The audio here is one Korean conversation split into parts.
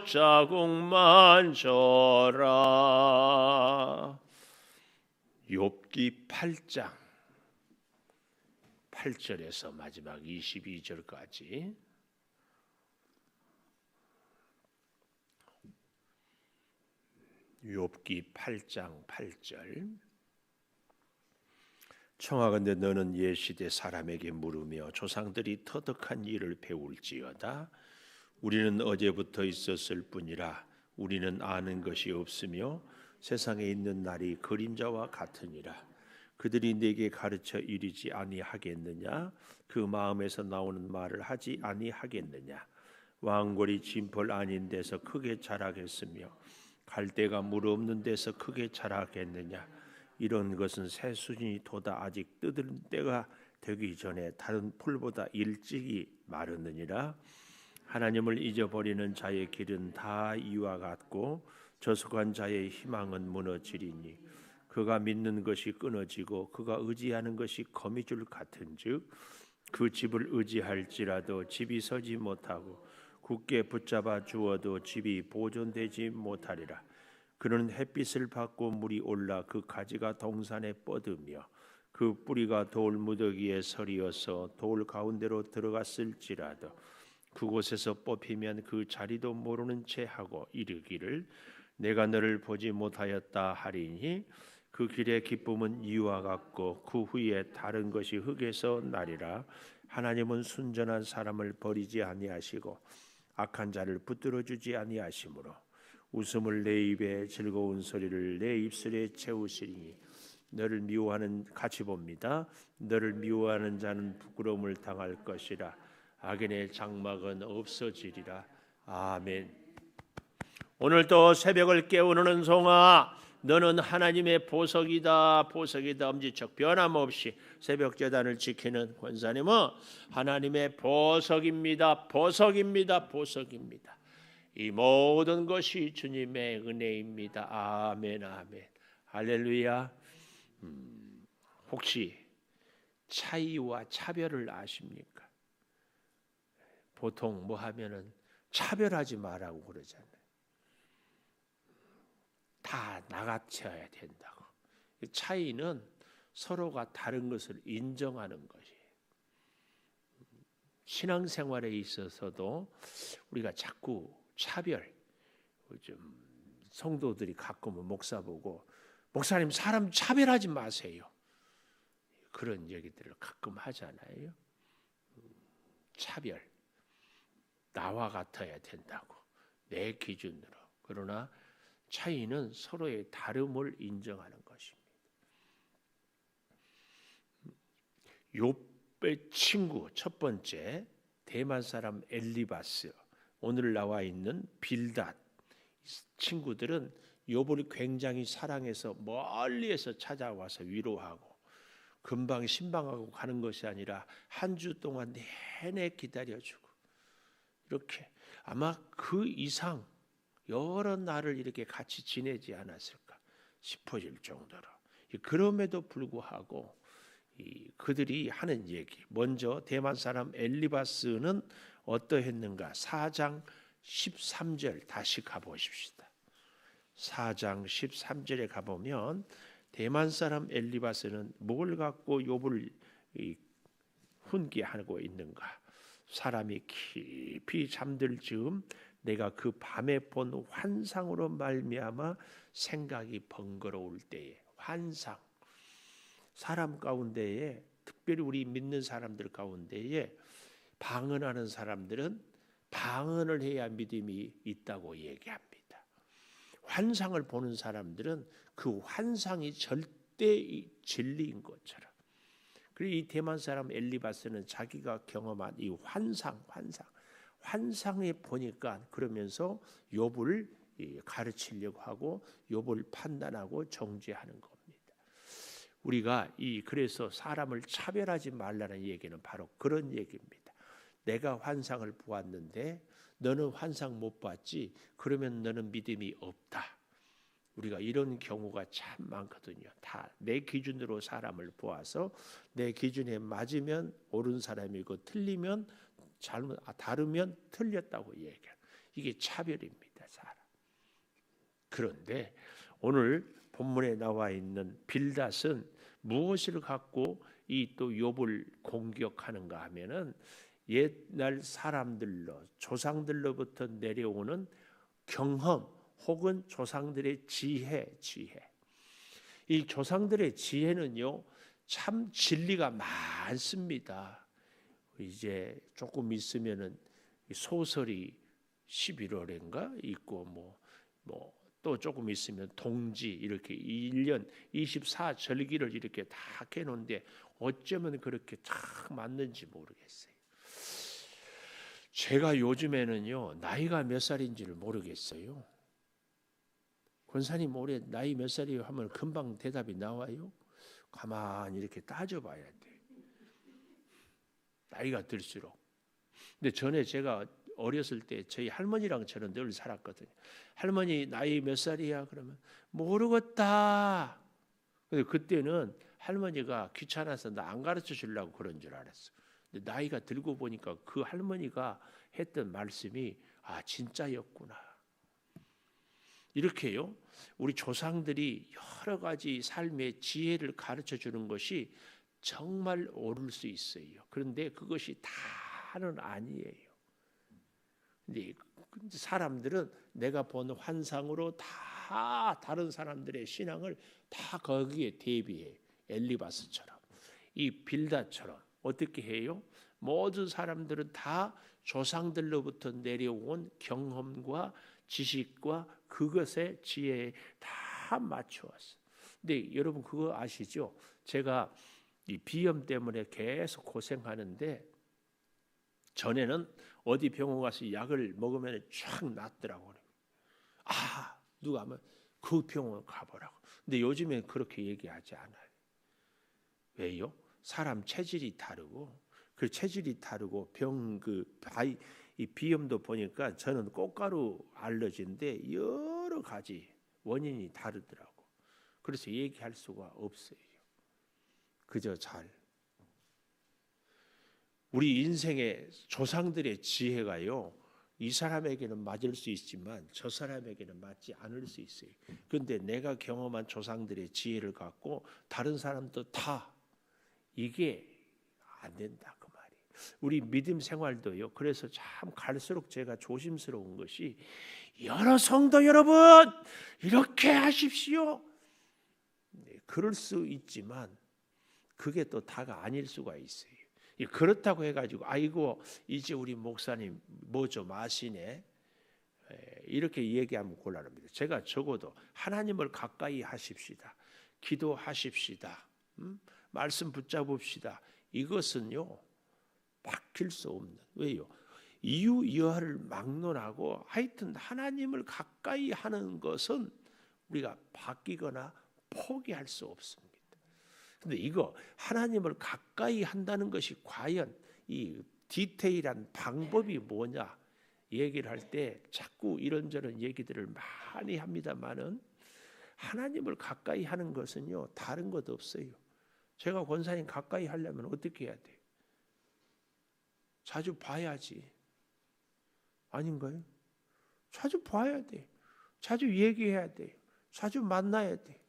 자국만 져라. 욥기 8장 8절에서 마지막 22절까지 욥기 8장 8절. 청하건대 너는 옛시대 사람에게 물으며 조상들이 터득한 일을 배울지어다. 우리는 어제부터 있었을 뿐이라 우리는 아는 것이 없으며 세상에 있는 날이 그림자와 같으니라. 그들이 내게 가르쳐 이르지 아니하겠느냐? 그 마음에서 나오는 말을 하지 아니하겠느냐? 왕골이 진펄 아닌 데서 크게 자라겠으며 갈대가 물 없는 데서 크게 자라겠느냐? 이런 것은 새순이 돋아 아직 뜯을 때가 되기 전에 다른 풀보다 일찍이 마르느니라. 하나님을 잊어버리는 자의 길은 다 이와 같고 저속한 자의 희망은 무너지리니 그가 믿는 것이 끊어지고 그가 의지하는 것이 거미줄 같은즉 그 집을 의지할지라도 집이 서지 못하고 굳게 붙잡아 주어도 집이 보존되지 못하리라. 그는 햇빛을 받고 물이 올라 그 가지가 동산에 뻗으며 그 뿌리가 돌 무더기에 서리어서 돌 가운데로 들어갔을지라도 그곳에서 뽑히면 그 자리도 모르는 채 하고 이르기를 내가 너를 보지 못하였다 하리니 그 길의 기쁨은 이와 같고 그 후에 다른 것이 흙에서 나리라. 하나님은 순전한 사람을 버리지 아니하시고 악한 자를 붙들어 주지 아니하시므로 웃음을 내 입에 즐거운 소리를 내 입술에 채우시리니 너를 미워하는 같이 봅니다. 너를 미워하는 자는 부끄러움을 당할 것이라. 악인의 장막은 없어지리라. 아멘. 오늘도 새벽을 깨우는 은송아, 너는 하나님의 보석이다. 보석이다. 엄지척 변함없이 새벽 제단을 지키는 권사님은 하나님의 보석입니다. 보석입니다. 보석입니다. 이 모든 것이 주님의 은혜입니다. 아멘, 아멘. 할렐루야. 혹시 차이와 차별을 아십니까? 보통 뭐 하면은 차별하지 말라고 그러잖아요. 다 나같아야 된다고. 차이는 서로가 다른 것을 인정하는 것이에요. 신앙생활에 있어서도 우리가 자꾸 차별, 좀 성도들이 가끔은 목사 보고 목사님 사람 차별하지 마세요. 그런 얘기들을 가끔 하잖아요. 차별, 나와 같아야 된다고 내 기준으로. 그러나 차이는 서로의 다름을 인정하는 것입니다. 욥의 친구 첫 번째 대만 사람 엘리바스, 오늘 나와 있는 빌닷 친구들은 욥을 굉장히 사랑해서 멀리에서 찾아와서 위로하고 금방 신방하고 가는 것이 아니라 한 주 동안 내내 기다려주고 이렇게 아마 그 이상 여러 날을 이렇게 같이 지내지 않았을까 싶어질 정도로. 그럼에도 불구하고 그들이 하는 얘기, 먼저 대만 사람 엘리바스는 어떠했는가? 4장 13절 다시 가보십시다. 4장 13절에 가보면 대만 사람 엘리바스는 뭘 갖고 욥을 훈계하고 있는가? 사람이 깊이 잠들 즈음 내가 그 밤에 본 환상으로 말미암아 생각이 번거로울 때에. 환상, 사람 가운데에, 특별히 우리 믿는 사람들 가운데에 방언하는 사람들은 방언을 해야 믿음이 있다고 얘기합니다. 환상을 보는 사람들은 그 환상이 절대 진리인 것처럼. 그리고 이 대만 사람 엘리바스는 자기가 경험한 이 환상에 보니까 그러면서 욥을 가르치려고 하고 욥을 판단하고 정죄하는 겁니다. 우리가 그래서 사람을 차별하지 말라는 얘기는 바로 그런 얘기입니다. 내가 환상을 보았는데 너는 환상 못 봤지? 그러면 너는 믿음이 없다. 우리가 이런 경우가 참 많거든요. 다 내 기준으로 사람을 보아서 내 기준에 맞으면 옳은 사람이고 틀리면 다르면 틀렸다고 얘기해요. 이게 차별입니다, 사람. 그런데 오늘 본문에 나와 있는 빌닷은 무엇을 갖고 이 또 욥을 공격하는가 하면은 옛날 사람들로 조상들로부터 내려오는 경험 혹은 조상들의 지혜. 이 조상들의 지혜는요, 참 진리가 많습니다. 이제 조금 있으면은 소설이 11월인가 있고 뭐 또 조금 있으면 동지 이렇게 1년 24절기를 이렇게 다 해놓은데 어쩌면 그렇게 딱 맞는지 모르겠어요. 제가 요즘에는요, 나이가 몇 살인지를 모르겠어요. 권사님 올해 나이 몇 살이에요 하면 금방 대답이 나와요. 가만히 이렇게 따져봐야 돼. 나이가 들수록. 근데 전에 제가 어렸을 때 저희 할머니랑 저는 늘 살았거든요. 할머니 나이 몇 살이야? 그러면 모르겠다. 근데 그때는 할머니가 귀찮아서 나 안 가르쳐 주려고 그런 줄 알았어. 근데 나이가 들고 보니까 그 할머니가 했던 말씀이 진짜였구나. 이렇게요, 우리 조상들이 여러 가지 삶의 지혜를 가르쳐 주는 것이 정말 옳을 수 있어요. 그런데 그것이 다는 아니에요. 근데 사람들은 내가 본 환상으로 다 다른 사람들의 신앙을 다 거기에 대비해. 엘리바스처럼, 이 빌닷처럼 어떻게 해요? 모든 사람들은 다 조상들로부터 내려온 경험과 지식과 그것의 지혜에 다 맞춰왔어. 근데 여러분 그거 아시죠? 제가 이 비염 때문에 계속 고생하는데 전에는 어디 병원 가서 약을 먹으면 쫙 낫더라고요. 누가 하면 그 병원 가보라고. 근데 요즘엔 그렇게 얘기하지 않아요. 왜요? 사람 체질이 다르고 그 체질이 다르고 이 비염도 보니까 저는 꽃가루 알러지인데 여러 가지 원인이 다르더라고. 그래서 얘기할 수가 없어요. 그저 우리 인생의 조상들의 지혜가요, 이 사람에게는 맞을 수 있지만 저 사람에게는 맞지 않을 수 있어요. 그런데 내가 경험한 조상들의 지혜를 갖고 다른 사람도 다 이게 안 된다 그 말이에요. 우리 믿음 생활도요. 그래서 참 갈수록 제가 조심스러운 것이 여러 성도 여러분 이렇게 하십시오. 네, 그럴 수 있지만 그게 또 다가 아닐 수가 있어요. 그렇다고 해가지고 아이고 이제 우리 목사님 뭐 좀 아시네 이렇게 얘기하면 곤란합니다. 제가 적어도 하나님을 가까이 하십시다. 기도하십시다. 말씀 붙잡읍시다. 이것은요 바뀔 수 없는. 왜요? 이유이하를 막론하고 하여튼 하나님을 가까이 하는 것은 우리가 바뀌거나 포기할 수 없습니다. 근데 이거 하나님을 가까이 한다는 것이 과연 이 디테일한 방법이 뭐냐 얘기를 할 때 자꾸 이런저런 얘기들을 많이 합니다만은 하나님을 가까이 하는 것은요 다른 것 없어요. 제가 권사님 가까이 하려면 어떻게 해야 돼요? 자주 봐야지. 아닌가요? 자주 봐야 돼. 자주 얘기해야 돼. 자주 만나야 돼.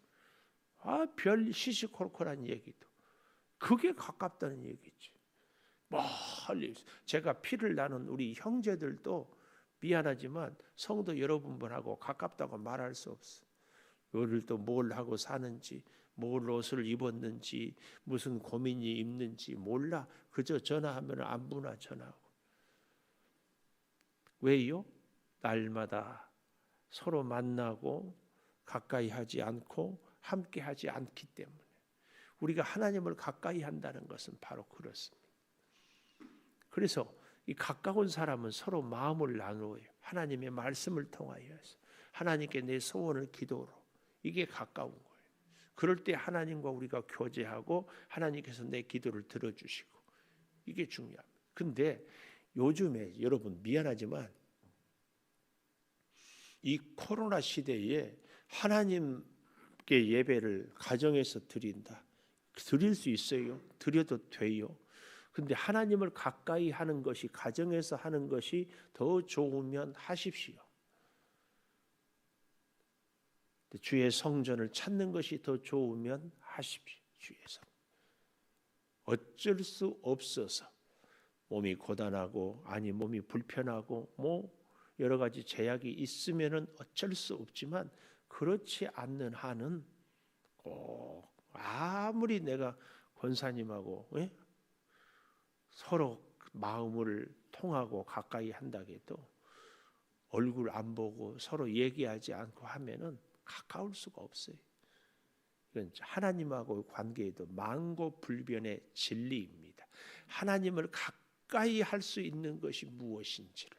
별 시시콜콜한 얘기도. 그게 가깝다는 얘기지. 멀리 제가 피를 나눈 우리 형제들도 미안하지만 성도 여러분들하고 가깝다고 말할 수 없어. 요를 또 뭘 하고 사는지, 뭘 옷을 입었는지, 무슨 고민이 있는지 몰라. 그저 전화하면 안부나 전화하고. 왜요? 날마다 서로 만나고 가까이 하지 않고 함께 하지 않기 때문에. 우리가 하나님을 가까이 한다는 것은 바로 그렇습니다. 그래서 이 가까운 사람은 서로 마음을 나누어요. 하나님의 말씀을 통하여서 하나님께 내 소원을 기도로. 이게 가까운 거예요. 그럴 때 하나님과 우리가 교제하고 하나님께서 내 기도를 들어주시고 이게 중요합니다. 근데 요즘에 여러분 미안하지만 이 코로나 시대에 하나님께 예배를 가정에서 드린다. 드릴 수 있어요. 드려도 돼요. 근데 하나님을 가까이 하는 것이, 가정에서 하는 것이 더 좋으면 하십시오. 주의 성전을 찾는 것이 더 좋으면 하십시오. 주의 성. 어쩔 수 없어서 몸이 고단하고 아니 몸이 불편하고 뭐 여러 가지 제약이 있으면은 어쩔 수 없지만, 그렇지 않는 한은 꼭 아무리 내가 권사님하고 서로 마음을 통하고 가까이 한다고 해도 얼굴 안 보고 서로 얘기하지 않고 하면은 가까울 수가 없어요. 이건 하나님하고의 관계에도 만고불변의 진리입니다. 하나님을 가까이 할 수 있는 것이 무엇인지를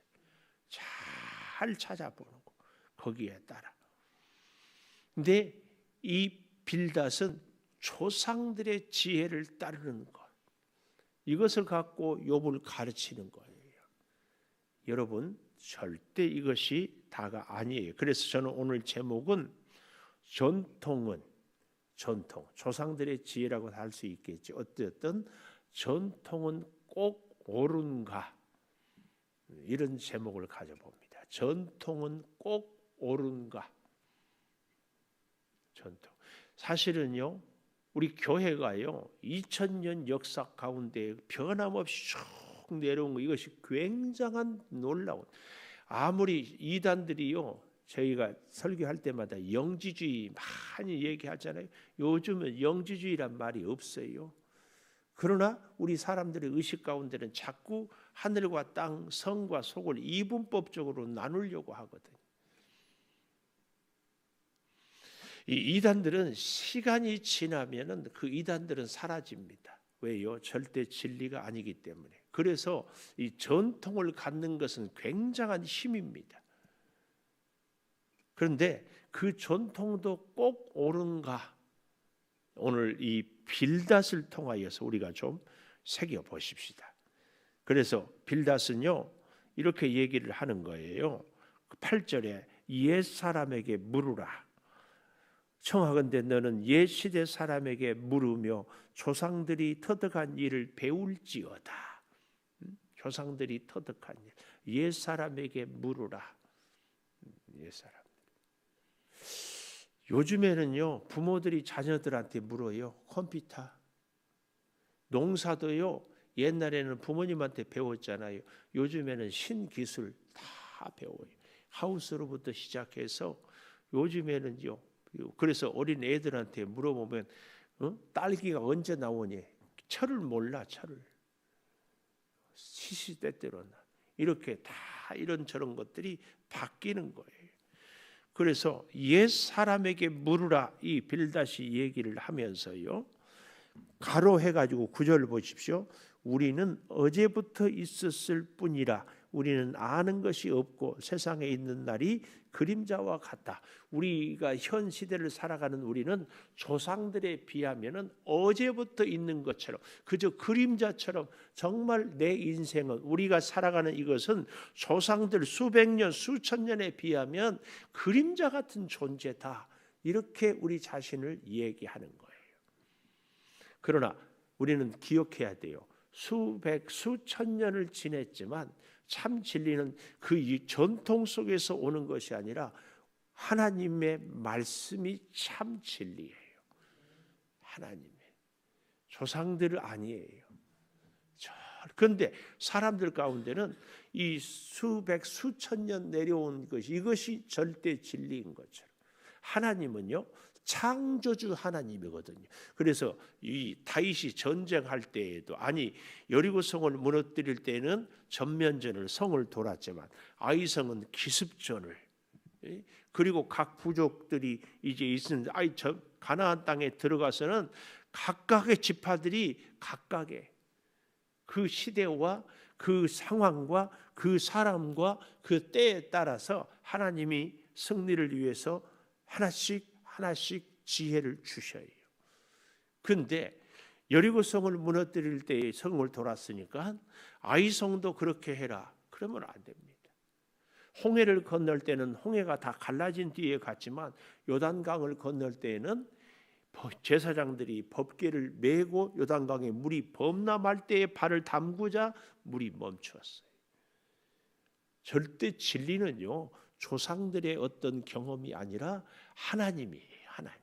잘 찾아보는 거, 거기에 따라. 근데 이 빌닷은 조상들의 지혜를 따르는 것, 이것을 갖고 욥을 가르치는 거예요. 여러분, 절대 이것이 다가 아니에요. 그래서 저는 오늘 제목은 전통, 조상들의 지혜라고 할 수 있겠지. 어쨌든 전통은 꼭 옳은가, 이런 제목을 가져봅니다. 전통은 꼭 옳은가. 전통. 사실은요, 우리 교회가요 2000년 역사 가운데 변함없이 쭉 내려온 거, 이것이 굉장한 놀라운, 아무리 이단들이요 저희가 설교할 때마다 영지주의 많이 얘기하잖아요. 요즘은 영지주의란 말이 없어요. 그러나 우리 사람들의 의식 가운데는 자꾸 하늘과 땅, 성과 속을 이분법적으로 나누려고 하거든요. 이 이단들은 시간이 지나면은 그 이단들은 사라집니다. 왜요? 절대 진리가 아니기 때문에. 그래서 이 전통을 갖는 것은 굉장한 힘입니다. 그런데 그 전통도 꼭 옳은가? 오늘 이 빌닷을 통하여서 우리가 좀 새겨 보십시다. 그래서 빌닷은요 이렇게 얘기를 하는 거예요. 8절에 옛 사람에게 물으라. 청하건대 너는 옛 시대 사람에게 물으며 조상들이 터득한 일을 배울지어다. 조상들이 터득한 일, 옛 사람에게 물으라. 옛 사람. 요즘에는요 부모들이 자녀들한테 물어요. 컴퓨터, 농사도요 옛날에는 부모님한테 배웠잖아요. 요즘에는 신기술 다 배워요. 하우스로부터 시작해서 요즘에는요. 그래서 어린 애들한테 물어보면 딸기가 언제 나오니? 철을 몰라. 철을 시시때때로는 이렇게 다 이런저런 것들이 바뀌는 거예요. 그래서 옛 사람에게 물으라, 이 빌닷이 얘기를 하면서요 가로해가지고 9절 보십시오. 우리는 어제부터 있었을 뿐이라 우리는 아는 것이 없고 세상에 있는 날이 그림자와 같다. 우리가 현 시대를 살아가는 우리는 조상들에 비하면은 어제부터 있는 것처럼, 그저 그림자처럼, 정말 내 인생은, 우리가 살아가는 이것은 조상들 수백 년 수천 년에 비하면 그림자 같은 존재다. 이렇게 우리 자신을 얘기하는 거예요. 그러나 우리는 기억해야 돼요. 수백 수천 년을 지냈지만 참 진리는 그 전통 속에서 오는 것이 아니라 하나님의 말씀이 참 진리예요. 하나님의 조상들 아니에요. 그런데 사람들 가운데는 이 수백 수천 년 내려온 것이, 이것이 절대 진리인 것처럼, 하나님은요 창조주 하나님이거든요. 그래서 이 다윗이 전쟁할 때에도, 아니 여리고성을 무너뜨릴 때는 전면전을 성을 돌았지만 아이성은 기습전을, 그리고 각 부족들이 이제 있는 가나안 땅에 들어가서는 각각의 지파들이 각각의 그 시대와 그 상황과 그 사람과 그 때에 따라서 하나님이 승리를 위해서 하나씩 지혜를 주셔요. 그런데 여리고성을 무너뜨릴 때에 성을 돌았으니까 아이성도 그렇게 해라. 그러면 안 됩니다. 홍해를 건널 때는 홍해가 다 갈라진 뒤에 갔지만 요단강을 건널 때에는 제사장들이 법궤를 메고 요단강에 물이 범람할 때에 발을 담그자 물이 멈추었어요. 절대 진리는요, 조상들의 어떤 경험이 아니라 하나님이에요. 하나님.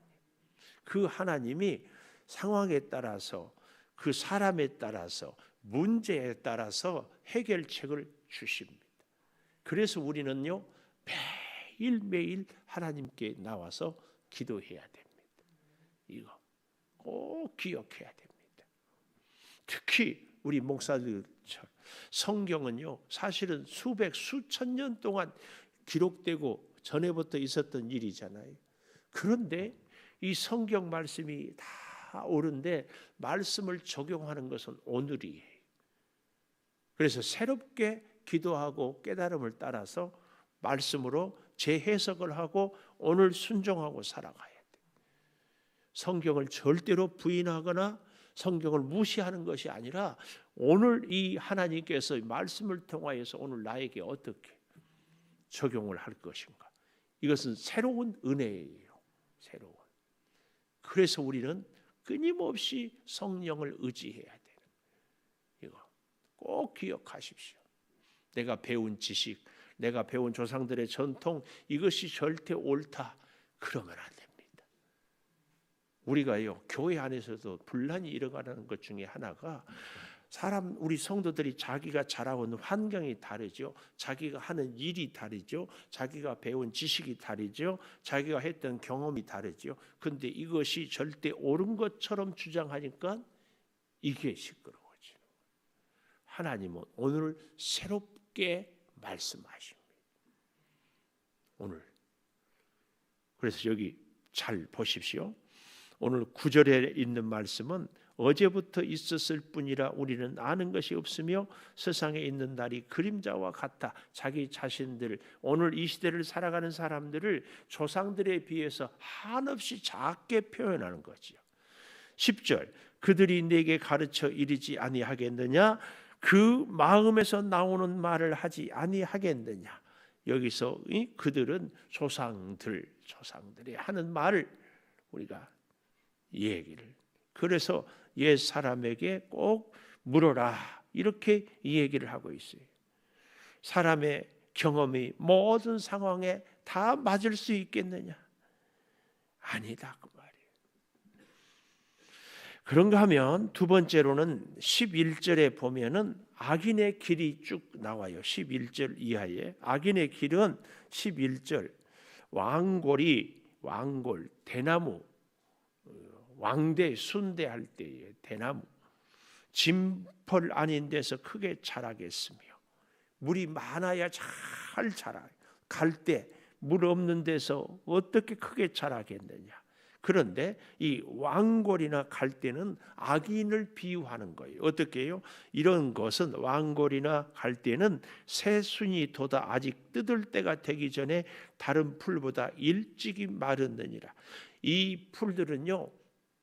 그 하나님이 상황에 따라서, 그 사람에 따라서, 문제에 따라서 해결책을 주십니다. 그래서 우리는요, 매일매일 하나님께 나와서 기도해야 됩니다. 이거 꼭 기억해야 됩니다. 특히 우리 목사들, 성경은요, 사실은 수천 년 동안 기록되고 전에부터 있었던 일이잖아요. 그런데 이 성경 말씀이 다 옳은데 말씀을 적용하는 것은 오늘이에요. 그래서 새롭게 기도하고 깨달음을 따라서 말씀으로 재해석을 하고 오늘 순종하고 살아가야 돼요. 성경을 절대로 부인하거나 성경을 무시하는 것이 아니라 오늘 이 하나님께서 말씀을 통하여서 오늘 나에게 어떻게 적용을 할 것인가. 이것은 새로운 은혜예요. 새로운. 그래서 우리는 끊임없이 성령을 의지해야 돼요. 이거 꼭 기억하십시오. 내가 배운 지식, 내가 배운 조상들의 전통, 이것이 절대 옳다, 그러면 안 됩니다. 우리가요, 교회 안에서도 분란이 일어나는 것 중에 하나가 우리 성도들이 자기가 자라온 환경이 다르죠. 자기가 하는 일이 다르죠. 자기가 배운 지식이 다르죠. 자기가 했던 경험이 다르죠. 그런데 이것이 절대 옳은 것처럼 주장하니까 이게 시끄러워지는 거예요. 하나님은 오늘 새롭게 말씀하십니다. 오늘. 그래서 여기 잘 보십시오. 오늘 9절에 있는 말씀은 어제부터 있었을 뿐이라 우리는 아는 것이 없으며 세상에 있는 날이 그림자와 같아. 자기 자신들, 오늘 이 시대를 살아가는 사람들을 조상들에 비해서 한없이 작게 표현하는 거지요. 10절, 그들이 내게 가르쳐 이르지 아니하겠느냐? 그 마음에서 나오는 말을 하지 아니하겠느냐? 여기서 그들은 조상들이 하는 말을 우리가 얘기를, 그래서 옛 사람에게 꼭 물어라, 이렇게 이 얘기를 하고 있어요. 사람의 경험이 모든 상황에 다 맞을 수 있겠느냐? 아니다, 그 말이에요. 그런가 하면 두 번째로는 11절에 보면은 악인의 길이 쭉 나와요. 11절 이하에 악인의 길은 11절 왕골, 대나무, 왕대, 순대할 때에 대나무, 짐벌 아닌 데서 크게 자라겠으며 물이 많아야 잘 자라요. 갈대, 물 없는 데서 어떻게 크게 자라겠느냐. 그런데 이 왕골이나 갈대는 악인을 비유하는 거예요. 어떻게 해요? 이런 것은 왕골이나 갈대는 새순이 돋아 아직 뜯을 때가 되기 전에 다른 풀보다 일찍이 마르느니라. 이 풀들은요,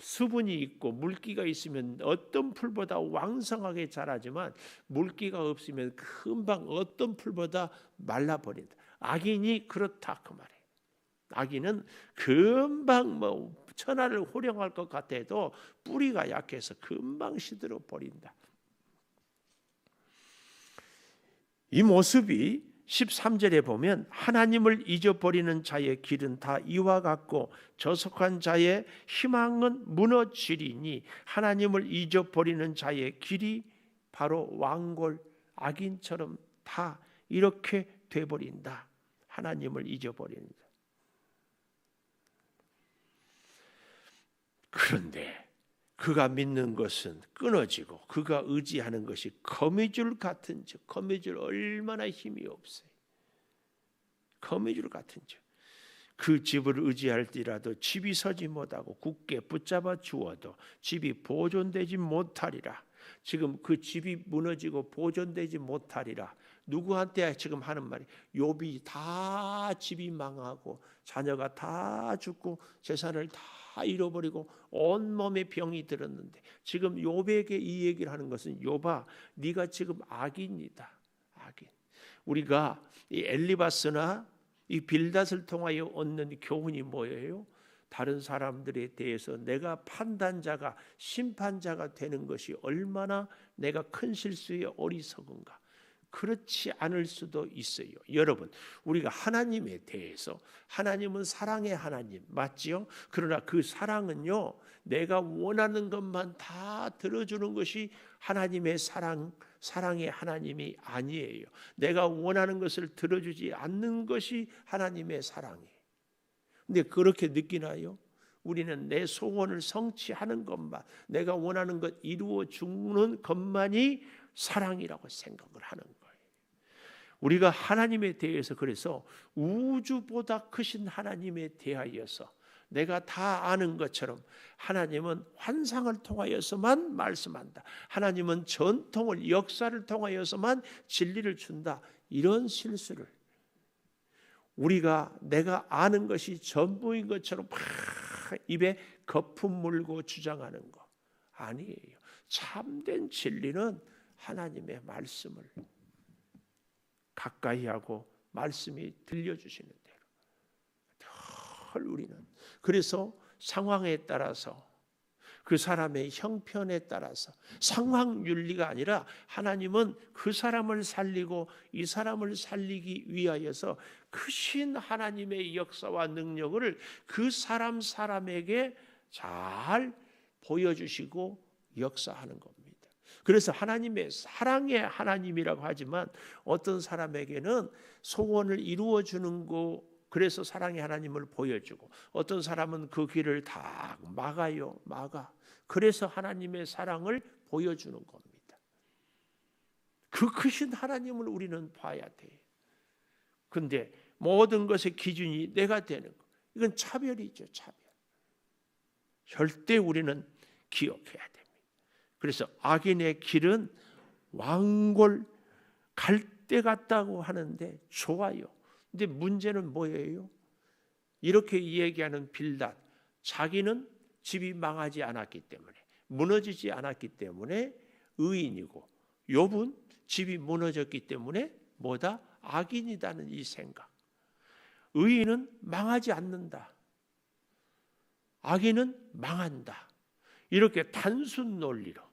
수분이 있고 물기가 있으면 어떤 풀보다 왕성하게 자라지만 물기가 없으면 금방 어떤 풀보다 말라버린다. 악인이 그렇다, 그 말이에요. 악인은 금방 천하를 호령할 것 같아도 뿌리가 약해서 금방 시들어 버린다. 이 모습이 13절에 보면 하나님을 잊어버리는 자의 길은 다 이와 같고 저속한 자의 희망은 무너지리니 하나님을 잊어버리는 자의 길이 바로 왕골, 악인처럼 다 이렇게 돼버린다. 하나님을 잊어버린다. 그런데 그가 믿는 것은 끊어지고 그가 의지하는 것이 거미줄 같은 즉, 거미줄 얼마나 힘이 없어요. 거미줄 같은 즉, 그 집을 의지할지라도 집이 서지 못하고 굳게 붙잡아 주어도 집이 보존되지 못하리라. 지금 그 집이 무너지고 보존되지 못하리라. 누구한테 지금 하는 말이? 욥이 다 집이 망하고 자녀가 다 죽고 재산을 다 잃어버리고 온몸에 병이 들었는데 지금 욥에게 이 얘기를 하는 것은 욥아, 네가 지금 악인이다. 악인. 우리가 이 엘리바스나 이 빌닷을 통하여 얻는 교훈이 뭐예요? 다른 사람들에 대해서 내가 판단자가 심판자가 되는 것이 얼마나 내가 큰 실수에 어리석은가. 그렇지 않을 수도 있어요. 여러분, 우리가 하나님에 대해서, 하나님은 사랑의 하나님 맞지요? 그러나 그 사랑은요, 내가 원하는 것만 다 들어주는 것이 하나님의 사랑의 하나님이 아니에요. 내가 원하는 것을 들어주지 않는 것이 하나님의 사랑이에요. 근데 그렇게 느끼나요? 우리는 내 소원을 성취하는 것만, 내가 원하는 것 이루어 주는 것만이 사랑이라고 생각을 하는 거예요. 우리가 하나님에 대해서, 그래서 우주보다 크신 하나님에 대하여서 내가 다 아는 것처럼 하나님은 환상을 통하여서만 말씀한다. 하나님은 전통을, 역사를 통하여서만 진리를 준다. 이런 실수를, 우리가 내가 아는 것이 전부인 것처럼 막 입에 거품 물고 주장하는 거 아니에요. 참된 진리는 하나님의 말씀을 가까이 하고 말씀이 들려주시는 대로 늘 우리는, 그래서 상황에 따라서, 그 사람의 형편에 따라서, 상황 윤리가 아니라 하나님은 그 사람을 살리고 이 사람을 살리기 위하여서 크신 하나님의 역사와 능력을 그 사람에게 잘 보여주시고 역사하는 겁니다. 그래서 하나님의 사랑의 하나님이라고 하지만 어떤 사람에게는 소원을 이루어 주는 거, 그래서 사랑의 하나님을 보여주고, 어떤 사람은 그 길을 다 막아. 그래서 하나님의 사랑을 보여주는 겁니다. 그 크신 하나님을 우리는 봐야 돼요. 근데 모든 것의 기준이 내가 되는 거, 이건 차별이죠. 차별. 절대 우리는 기억해야 됩니다. 그래서 악인의 길은 왕골 갈대 같다고 하는데 좋아요. 근데 문제는 뭐예요? 이렇게 얘기하는 빌닷, 자기는 집이 망하지 않았기 때문에, 무너지지 않았기 때문에 의인이고, 욥은 집이 무너졌기 때문에 뭐다? 악인이다는 이 생각. 의인은 망하지 않는다, 악인은 망한다. 이렇게 단순 논리로.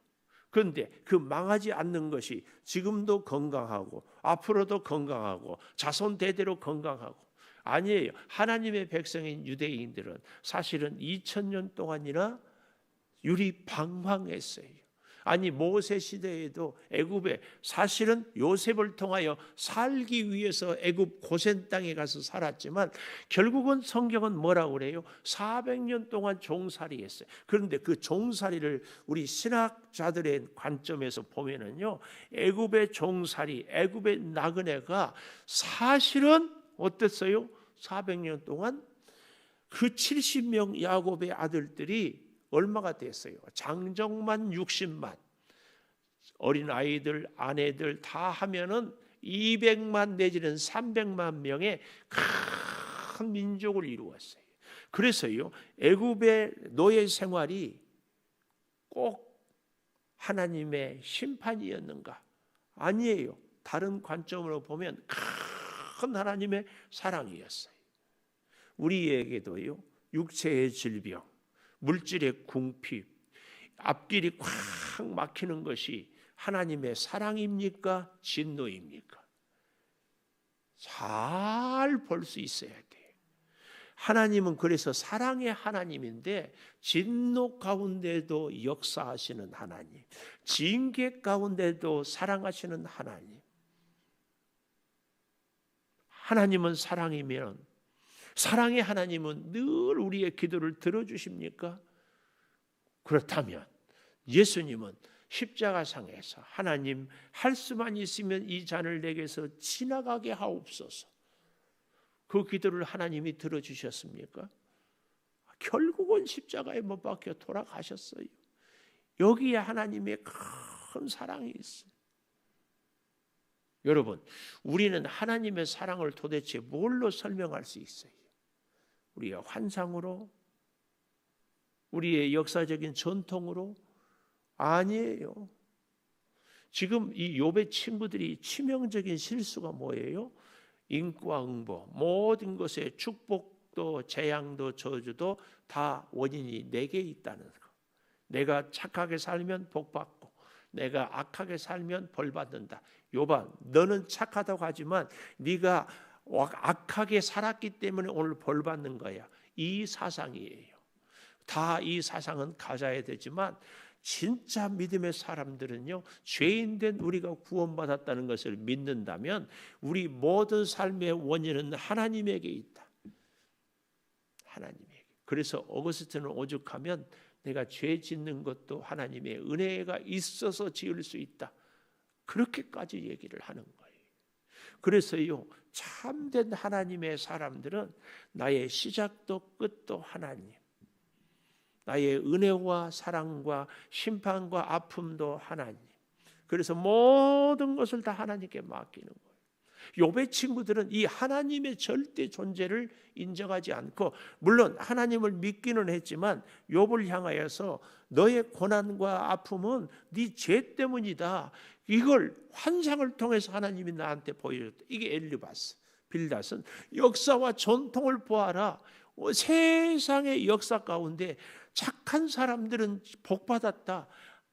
그런데 그 망하지 않는 것이 지금도 건강하고 앞으로도 건강하고 자손 대대로 건강하고, 아니에요. 하나님의 백성인 유대인들은 사실은 2000년 동안이나 유리방황했어요. 아니, 모세 시대에도 애굽에 사실은 요셉을 통하여 살기 위해서 애굽 고센 땅에 가서 살았지만 결국은 성경은 뭐라고 그래요? 400년 동안 종살이했어요. 그런데 그 종살이를 우리 신학자들의 관점에서 보면은요, 애굽의 종살이, 애굽의 나그네가 사실은 어땠어요? 400년 동안 그 70명 야곱의 아들들이 얼마가 됐어요? 장정만 60만, 어린아이들, 아내들 다 하면은 200만 내지는 300만 명의 큰 민족을 이루었어요. 그래서요, 애굽의 노예 생활이 꼭 하나님의 심판이었는가? 아니에요. 다른 관점으로 보면 큰 하나님의 사랑이었어요. 우리에게도요, 육체의 질병, 물질의 궁핍, 앞길이 꽉 막히는 것이 하나님의 사랑입니까? 진노입니까? 잘 볼 수 있어야 돼요. 하나님은 그래서 사랑의 하나님인데 진노 가운데도 역사하시는 하나님, 징계 가운데도 사랑하시는 하나님. 하나님은 사랑이면, 사랑의 하나님은 늘 우리의 기도를 들어주십니까? 그렇다면 예수님은 십자가상에서 하나님, 할 수만 있으면 이 잔을 내게서 지나가게 하옵소서, 그 기도를 하나님이 들어주셨습니까? 결국은 십자가에 못 박혀 돌아가셨어요. 여기에 하나님의 큰 사랑이 있어요. 여러분, 우리는 하나님의 사랑을 도대체 뭘로 설명할 수 있어요? 우리의 환상으로? 우리의 역사적인 전통으로? 아니에요. 지금 이 욥의 친구들이 치명적인 실수가 뭐예요? 인과응보, 모든 것에 축복 축복도 재앙도 저주도 다 원인이 내게 있다는 거. 내가 착하게 살면 복 받고 내가 악하게 살면 벌 받는다. 욥아, 너는 착하다고 하지만 네가 악하게 살았기 때문에 오늘 벌 받는 거야. 이 사상이에요. 다 이 사상은 가져야 되지만 진짜 믿음의 사람들은요, 죄인된 우리가 구원받았다는 것을 믿는다면 우리 모든 삶의 원인은 하나님에게 있다. 하나님에게. 그래서 어거스틴은 오죽하면 내가 죄 짓는 것도 하나님의 은혜가 있어서 지을 수 있다. 그렇게까지 얘기를 하는 거예요. 그래서요, 참된 하나님의 사람들은 나의 시작도 끝도 하나님, 나의 은혜와 사랑과 심판과 아픔도 하나님. 그래서 모든 것을 다 하나님께 맡기는 거예요. 욥의 친구들은 이 하나님의 절대 존재를 인정하지 않고, 물론 하나님을 믿기는 했지만 욥을 향하여서 너의 고난과 아픔은 네 죄 때문이다. 이걸 환상을 통해서 하나님이 나한테 보여줬다. 이게 엘리바스. 빌닷은 역사와 전통을 보아라. 세상의 역사 가운데 착한 사람들은 복받았다.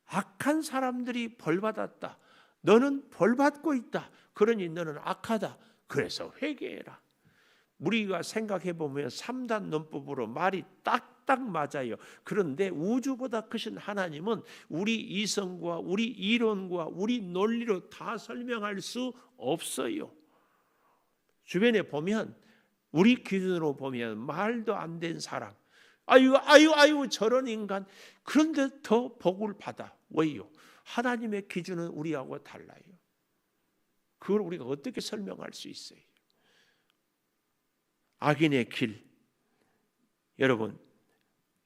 악한 사람들이 벌받았다. 너는 벌받고 있다. 그러니 너는 악하다. 그래서 회개해라. 우리가 생각해 보면 3단 논법으로 말이 딱딱 맞아요. 그런데 우주보다 크신 하나님은 우리 이성과 우리 이론과 우리 논리로 다 설명할 수 없어요. 주변에 보면 우리 기준으로 보면 말도 안 된 사람, 아유 저런 인간, 그런데 더 복을 받아. 왜요? 하나님의 기준은 우리하고 달라요. 그걸 우리가 어떻게 설명할 수 있어요? 악인의 길, 여러분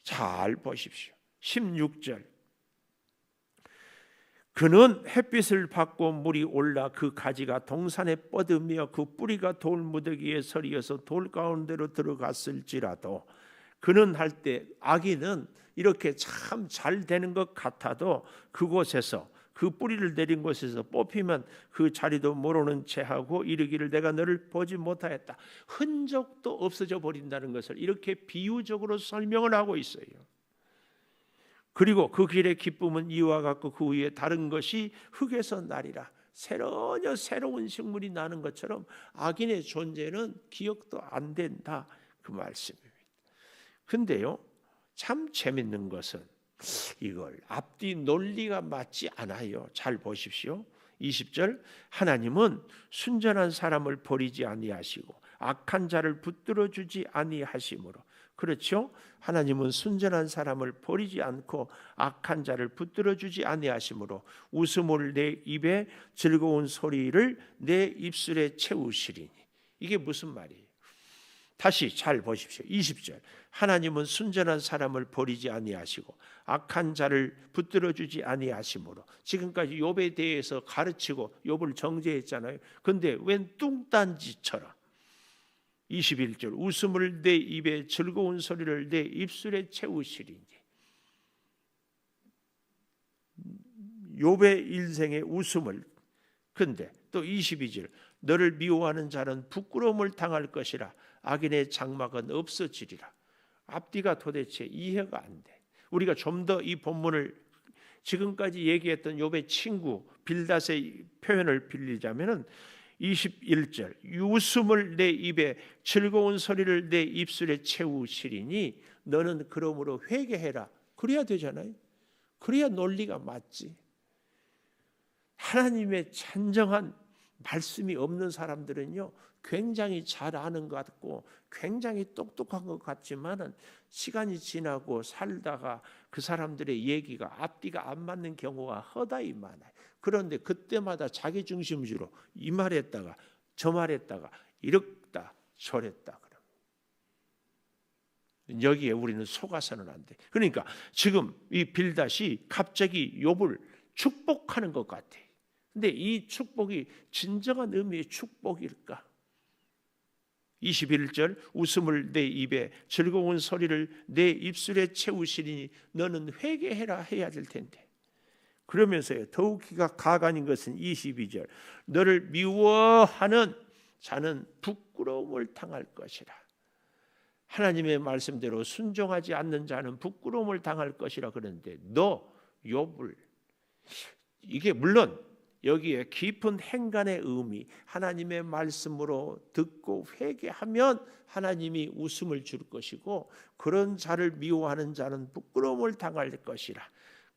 잘 보십시오. 16절, 그는 햇빛을 받고 물이 올라 그 가지가 동산에 뻗으며 그 뿌리가 돌무더기에 서리어서 돌 가운데로 들어갔을지라도, 그는 할 때, 악인은 이렇게 참 잘 되는 것 같아도 그곳에서, 그 뿌리를 내린 곳에서 뽑히면 그 자리도 모르는 채 하고 이르기를 내가 너를 보지 못하였다. 흔적도 없어져 버린다는 것을 이렇게 비유적으로 설명을 하고 있어요. 그리고 그 길의 기쁨은 이와 같고 그 위에 다른 것이 흙에서 나리라. 새로운 식물이 나는 것처럼 악인의 존재는 기억도 안 된다. 그 말씀입니다. 근데요, 참 재밌는 것은 이걸 앞뒤 논리가 맞지 않아요. 잘 보십시오. 20절, 하나님은 순전한 사람을 버리지 아니하시고 악한 자를 붙들어 주지 아니하심으로. 그렇죠? 하나님은 순전한 사람을 버리지 않고 악한 자를 붙들어 주지 아니하심으로 웃음을 내 입에 즐거운 소리를 내 입술에 채우시리니. 이게 무슨 말이에요? 다시 잘 보십시오. 20절, 하나님은 순전한 사람을 버리지 아니하시고 악한 자를 붙들어 주지 아니하심으로. 지금까지 욥에 대해서 가르치고 욥을 정죄했잖아요. 그런데 웬 뚱딴지처럼 21절, 웃음을 내 입에 즐거운 소리를 내 입술에 채우시리니. 욥의 인생의 웃음을. 근데 또 22절, 너를 미워하는 자는 부끄러움을 당할 것이라 악인의 장막은 없어지리라. 앞뒤가 도대체 이해가 안 돼. 우리가 좀 더 이 본문을 지금까지 얘기했던 욥의 친구 빌닷의 표현을 빌리자면은 21절, 웃음을 내 입에 즐거운 소리를 내 입술에 채우시리니 너는 그러므로 회개해라. 그래야 되잖아요. 그래야 논리가 맞지. 하나님의 진정한 말씀이 없는 사람들은요, 굉장히 잘 아는 것 같고 굉장히 똑똑한 것 같지만은 시간이 지나고 살다가 그 사람들의 얘기가 앞뒤가 안 맞는 경우가 허다히 많아요. 그런데 그때마다 자기 중심주로 이 말했다가 저 말했다가 이랬다 저랬다. 여기에 우리는 속아서는 안 돼. 그러니까 지금 이 빌닷이 갑자기 욥을 축복하는 것 같아. 근데 이 축복이 진정한 의미의 축복일까? 21절, 웃음을 내 입에 즐거운 소리를 내 입술에 채우시리니 너는 회개해라 해야 될 텐데. 그러면서요, 더욱 기가 가관인 것은 22절, 너를 미워하는 자는 부끄러움을 당할 것이라. 하나님의 말씀대로 순종하지 않는 자는 부끄러움을 당할 것이라 그러는데, 너 욥을, 이게 물론 여기에 깊은 행간의 의미, 하나님의 말씀으로 듣고 회개하면 하나님이 웃음을 줄 것이고, 그런 자를 미워하는 자는 부끄러움을 당할 것이라.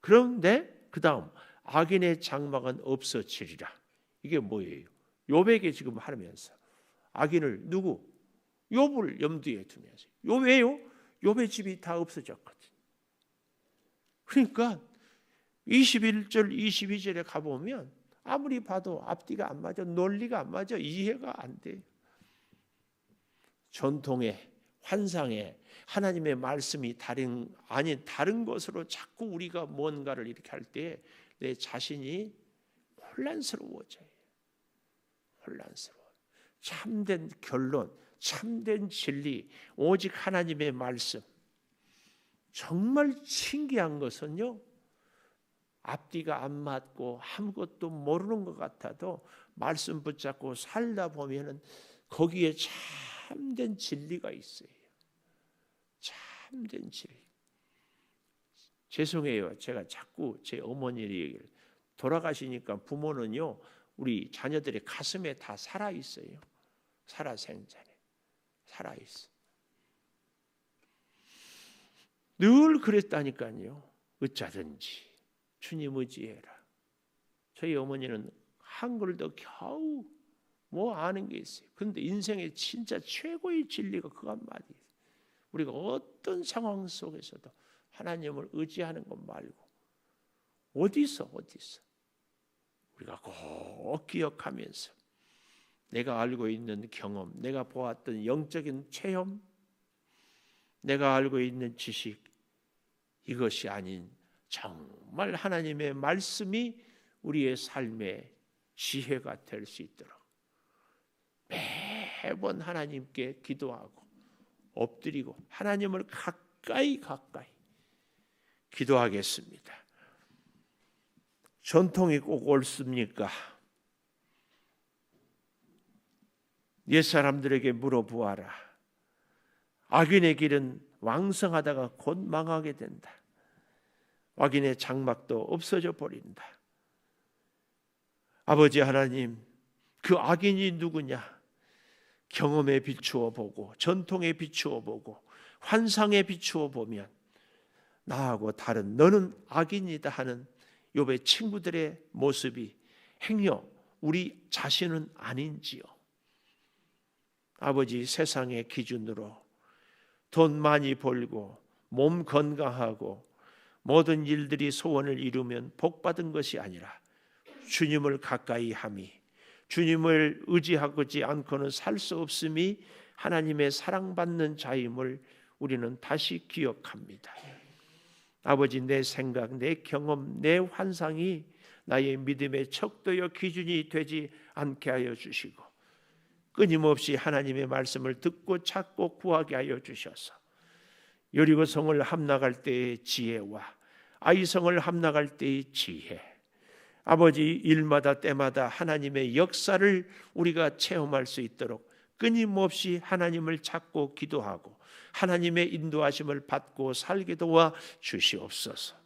그런데 그 다음, 악인의 장막은 없어지리라. 이게 뭐예요? 욥에게 지금 하면서 악인을, 누구? 욥을 염두에 두면서. 왜요? 욥의 집이 다 없어졌거든. 그러니까 21절 22절에 가보면 아무리 봐도 앞뒤가 안 맞아, 논리가 안 맞아, 이해가 안 돼. 전통에, 환상에 하나님의 말씀이 다른 것으로 자꾸 우리가 뭔가를 이렇게 할 때 내 자신이 혼란스러워져요. 혼란스러워. 참된 결론, 참된 진리, 오직 하나님의 말씀. 정말 신기한 것은요, 앞뒤가 안 맞고 아무것도 모르는 것 같아도 말씀 붙잡고 살다 보면은 거기에 참된 진리가 있어요. 참된 진리. 죄송해요. 제가 자꾸 제 어머니 얘기를, 돌아가시니까 부모는요, 우리 자녀들의 가슴에 다 살아 있어요. 살아 생전에 살아 있어. 늘 그랬다니까요. 어쩌든지 주님 의지해라. 저희 어머니는 한글도 겨우 뭐 아는 게 있어요. 그런데 인생의 진짜 최고의 진리가 그 한마디예요. 우리가 어떤 상황 속에서도 하나님을 의지하는 것 말고 어디서 우리가 꼭 기억하면서 내가 알고 있는 경험, 내가 보았던 영적인 체험, 내가 알고 있는 지식, 이것이 아닌 정말 하나님의 말씀이 우리의 삶의 지혜가 될 수 있도록 매번 하나님께 기도하고 엎드리고 하나님을 가까이 기도하겠습니다. 전통이 꼭 옳습니까? 옛사람들에게 물어보아라. 악인의 길은 왕성하다가 곧 망하게 된다. 악인의 장막도 없어져 버린다. 아버지 하나님, 그 악인이 누구냐? 경험에 비추어 보고, 전통에 비추어 보고, 환상에 비추어 보면 나하고 다른, 너는 악인이다 하는 욥의 친구들의 모습이 행여 우리 자신은 아닌지요? 아버지, 세상의 기준으로 돈 많이 벌고 몸 건강하고 모든 일들이 소원을 이루면 복받은 것이 아니라 주님을 가까이 함이, 주님을 의지하지 않고는 살 수 없음이 하나님의 사랑받는 자임을 우리는 다시 기억합니다. 아버지, 내 생각, 내 경험, 내 환상이 나의 믿음의 척도여 기준이 되지 않게 하여 주시고, 끊임없이 하나님의 말씀을 듣고 찾고 구하게 하여 주셔서 여리고성을 함락할 때의 지혜와 아이성을 함락할 때의 지혜, 아버지, 일마다 때마다 하나님의 역사를 우리가 체험할 수 있도록 끊임없이 하나님을 찾고 기도하고 하나님의 인도하심을 받고 살게 도와 주시옵소서.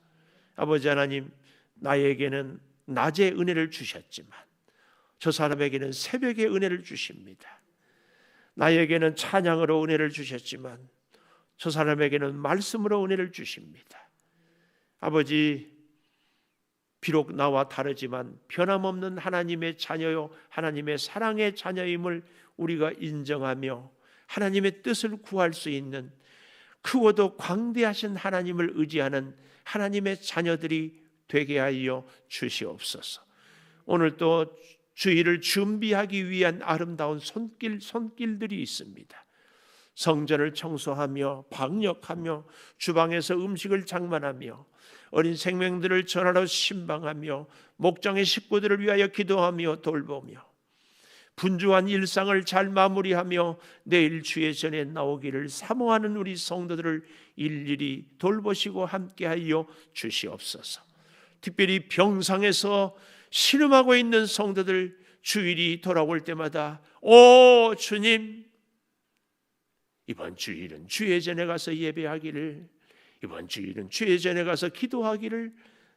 아버지 하나님, 나에게는 낮에 은혜를 주셨지만 저 사람에게는 새벽에 은혜를 주십니다. 나에게는 찬양으로 은혜를 주셨지만 저 사람에게는 말씀으로 은혜를 주십니다. 아버지, 비록 나와 다르지만 변함없는 하나님의 자녀요, 하나님의 사랑의 자녀임을 우리가 인정하며 하나님의 뜻을 구할 수 있는 크고도 광대하신 하나님을 의지하는 하나님의 자녀들이 되게 하여 주시옵소서. 오늘 또 주일을 준비하기 위한 아름다운 손길들이 있습니다. 성전을 청소하며 방역하며 주방에서 음식을 장만하며 어린 생명들을 전하러 신방하며 목장의 식구들을 위하여 기도하며 돌보며 분주한 일상을 잘 마무리하며 내일 주의 전에 나오기를 사모하는 우리 성도들을 일일이 돌보시고 함께하여 주시옵소서. 특별히 병상에서 신음하고 있는 성도들 주일이 돌아올 때마다 오 주님, 이번 주일은 주의 전에 가서 예배하기를, 이번 주일은 주의 전에 가서 기도하기를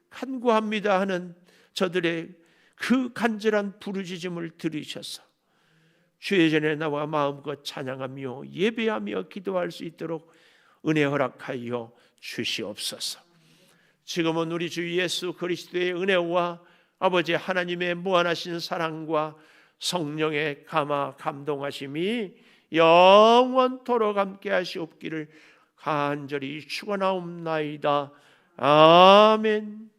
간구합니다 하는 저들의 그 간절한 부르짖음을 들으셔서 주의 전에 나와 마음껏 찬양하며 예배하며 기도할 수 있도록 은혜 허락하여 주시옵소서. 지금은 우리 주 예수 그리스도의 은혜와 아버지 하나님의 무한하신 사랑과 성령의 감동하심이 영원토록 함께 하시옵기를 간절히 축원하옵나이다. 아멘.